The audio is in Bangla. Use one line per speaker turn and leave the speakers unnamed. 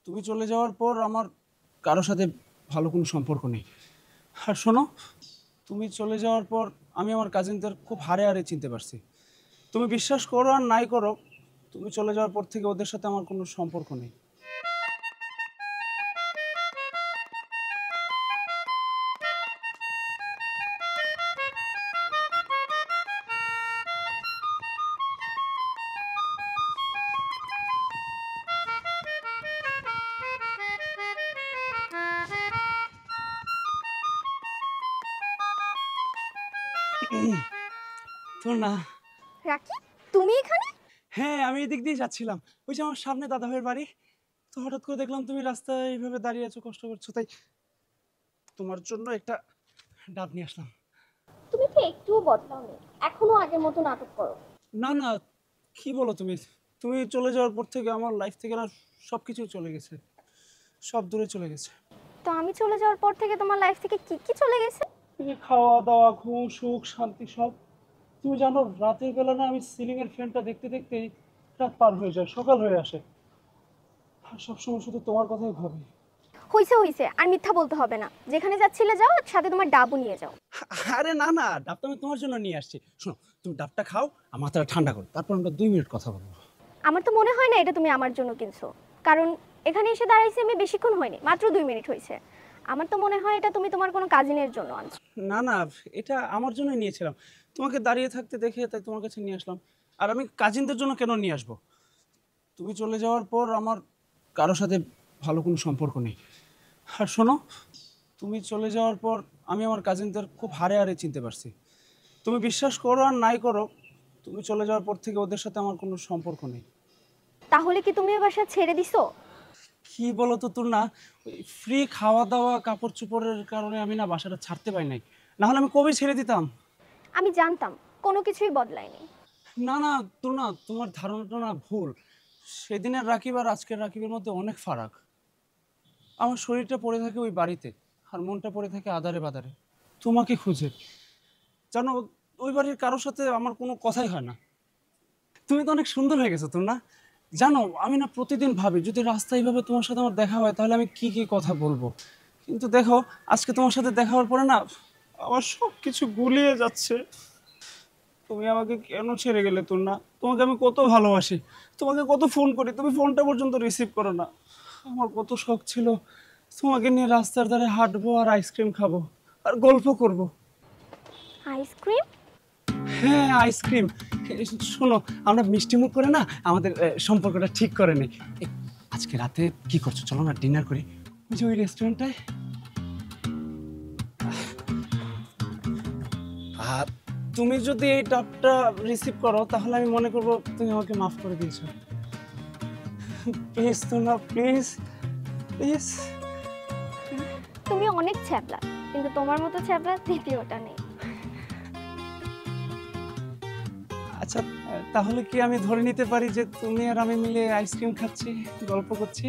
তুমি চলে যাওয়ার পর আমার কারোর সাথে ভালো কোনো সম্পর্ক নেই। আর শোনো, তুমি চলে যাওয়ার পর আমি আমার কাজিনদের খুব হারে হারে চিনতে পারছি। তুমি বিশ্বাস করো আর নাই করো, তুমি চলে যাওয়ার পর থেকে ওদের সাথে আমার কোনো সম্পর্ক নেই। তো না।
রাকি, তুমি এখানে?
হ্যাঁ, আমি এদিক দিয়ে যাচ্ছিলাম। ওই যে আমার সামনে দাদা ভাইয়ের বাড়ি। তো হঠাৎ করে দেখলাম তুমি রাস্তায় এইভাবে দাঁড়িয়ে আছো, কষ্ট করছো, তাই তোমার জন্য একটা ডাব নিয়ে আসলাম।
তুমি তো একটুও বদলাওনি, এখনো আগের মতো নাটক করো।
না না, কি বলো তুমি? তুমি চলে যাওয়ার পর থেকে আমার লাইফ থেকে না সব কিছু চলে গেছে, সব দূরে চলে গেছে।
তো আমি চলে যাওয়ার পর থেকে তোমার লাইফ থেকে কি কি চলে গেছে?
এই যে খাওয়া দাওয়া, ঘুম, সুখ, শান্তি সব। তুমি জানো রাতের বেলা না আমি সিলিং এর ফ্যানটা দেখতে দেখতেই রাত পার হয়ে যায়, সকাল হয়ে আসে। আর সবসময় শুধু তোমার কথাই ভাবি।
হইছে হইছে, আর মিথ্যা বলতে হবে না। যেখানে যাচ্ছিলে যাও, আর সাথে তোমার ডাবও নিয়ে যাও।
আরে না না, ডাবটা আমি তোমার জন্য নিয়ে আসছি। শোনো, তুমি ডাবটা খাও আর মাথাটা ঠান্ডা করো, তারপর আমরা 2 মিনিট কথা বলবো।
আমার তো মনে হয় না এটা তুমি আমার জন্য কিনছো, কারণ এখানে এসে দাঁড়াইছি আমি বেশিক্ষণ হয়নি, মাত্র 2 মিনিট হয়েছে। আমার তো মনে হয় এটা তুমি তোমার কোনো কাজিনের জন্য আনছো।
না না, এটা আমার জন্যই নিয়েছিলাম। তোমাকে দাঁড়িয়ে থাকতে দেখে তাই তোমার কাছে নিয়ে আসলাম। আর আমি কাজিনদের জন্য কেন নিয়ে আসবো? তুমি চলে যাওয়ার পর আমার কারোর সাথে ভালো কোনো সম্পর্ক নেই। আর শোনো, তুমি চলে যাওয়ার পর আমি আমার কাজিনদের খুব হারে হারে চিনতে পারছি। তুমি বিশ্বাস করো আর নাই করো, তুমি চলে যাওয়ার পর থেকে ওদের সাথে আমার কোনো সম্পর্ক নেই।
তাহলে কি তুমি এ বাসা ছেড়ে দিছো?
কি বলো তো তোর না, ওই ফ্রি খাওয়া দাওয়া কাপড় চোপড়ের কারণে আমি না বাসাটা ছাড়তে পারি নাই, না হলে আমি কবে ছেড়ে দিতাম।
আমি জানতাম কোনো কিছুই বদলায়নি।
না না, তোর না তোমার ধারণাটা না ভুল। সেদিনের রাকিব আর আজকের রাকিবের মধ্যে অনেক ফারাক। আমার শরীরটা পড়ে থাকে ওই বাড়িতে, আর মনটা পড়ে থাকে আদারে বাদারে তোমাকে খুঁজে। জানো, ওই বাড়ির কারোর সাথে আমার কোনো কথাই হয় না। তুমি তো অনেক সুন্দর হয়ে গেছো তোর না। জানো, আমি না প্রতিদিন ভাবি যদি রাস্তায় এইভাবে তোমার সাথে আমার দেখা হয় তাহলে আমি কি কি কথা বলবো। কিন্তু দেখো, আজকে তোমার সাথে দেখা হওয়ার পরে না আমার সব কিছু গুলিয়ে যাচ্ছে। তুমি আমাকে কেন ছেড়ে গেলে তোর না? তোমাকে আমি কত ভালোবাসি, তোমাকে কত ফোন করি, তুমি ফোনটা পর্যন্ত রিসিভ করো না। আমার কত শখ ছিল তোমাকে নিয়ে রাস্তার ধারে হাঁটবো আর আইসক্রিম খাবো আর গল্প করব।
আইসক্রিম?
হ্যাঁ, আইসক্রিম। শোনো, আমরা মিষ্টি মুখ করে না আমাদের সম্পর্কটা ঠিক করে নিই। আজকে রাতে কি করছো, চলো না ডিনার করি ওই যে ওই রেস্টুরেন্টটায়। আর তুমি যদি এই ডাবটা রিসিভ করো তাহলে আমি মনে করবো তুমি আমাকে মাফ করে দিয়েছো। প্লিজ তো না, প্লিজ প্লিজ।
তুমি অনেক ছ্যাবলা, কিন্তু তোমার মতো ছ্যাবলা দ্বিতীয়টা নেই।
আচ্ছা, তাহলে কি আমি ধরে নিতে পারি যে তুমি আর আমি মিলে আইসক্রিম খাচ্ছি, গল্প করছি?